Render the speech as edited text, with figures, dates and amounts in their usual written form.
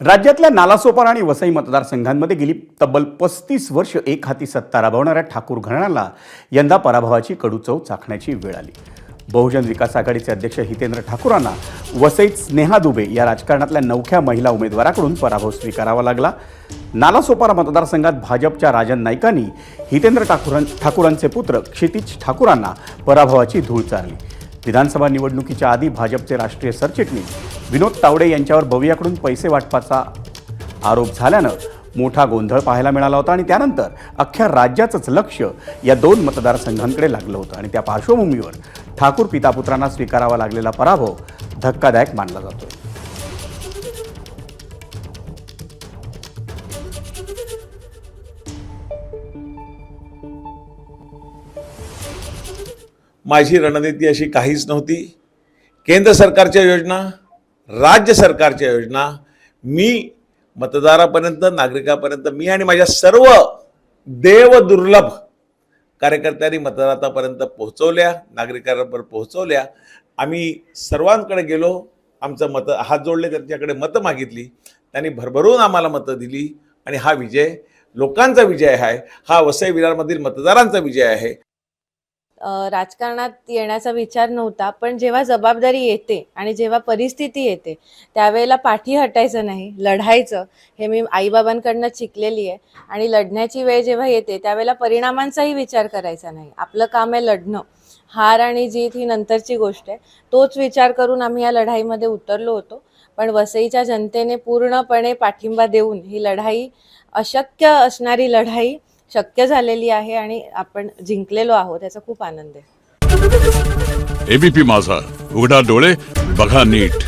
राज्यातल्या नालासोपारा आणि वसई मतदारसंघांमध्ये गेली तब्बल 35 वर्ष एक हाती सत्ता राबवणाऱ्या ठाकूर घराण्याला यंदा पराभवाची कडू चव चाखण्याची वेळ आली। बहुजन विकास आघाडीचे अध्यक्ष हितेंद्र ठाकूरांना वसईत स्नेहा दुबे या राजकारणातल्या नवख्या महिला उमेदवाराकडून पराभव स्वीकारावा लागला। नालासोपारा मतदारसंघात भाजपच्या राजन नाईकांनी हितेंद्र ठाकूरांचे पुत्र क्षितिज ठाकूरांना पराभवाची धूळ चारली। विधानसभा निवडणुकीच्या आधी भाजपचे राष्ट्रीय सरचिटणीस विनोद तावडे यांच्यावर भवियाकडून पैसे वाटपाचा आरोप झाल्यानं मोठा गोंधळ पाहायला मिळाला होता आणि त्यानंतर अख्ख्या राज्याचंच लक्ष या दोन मतदारसंघांकडे लागलं होतं आणि त्या पार्श्वभूमीवर ठाकूर पितापुत्रांना स्वीकारावा लागलेला पराभव धक्कादायक मानला जातो। माझी रणनीती अशी काहीच नव्हती। केंद्र सरकारच्या योजना, राज्य सरकारच्या योजना मी मतदारापर्यंत, नागरिकापर्यंत, मी आणि माझ्या सर्व देवदुर्लभ कार्यकर्त्यांनी मतदारापर्यंत पोहोचवल्या, नागरिकांपर्यंत पोहोचवल्या। आम्ही सर्वांकडे गेलो, आमचं मत हात जोडले, त्यांच्याकडे मतं मागितली, त्यांनी भरभरून आम्हाला मतं दिली आणि हा विजय लोकांचा विजय आहे, हा वसई विरारमधील मतदारांचा विजय आहे। राजकारणात येण्याचा विचार नव्हता, पण जेव्हा जबाबदारी येते आणि जेव्हा परिस्थिती येते त्यावेळेला पाठी हटायचं नाही, लढायचं। हे मी आईबाबांकडनं शिकलेली आहे आणि लढण्याची वेळ जेव्हा येते त्यावेळेला परिणामांचाही विचार करायचा नाही। आपलं काम आहे लढणं, हार आणि जीत ही नंतरची गोष्ट आहे। तोच विचार करून आम्ही या लढाईमध्ये उतरलो होतो, पण वसईच्या जनतेने पूर्णपणे पाठिंबा देऊन ही लढाई, अशक्य असणारी लढाई शक्य झालेली आहे आणि आपण जिंकलेलो आहोत, याचा खूप आनंद आहे। एबीपी माझा, उघडा डोळे बघा नीट।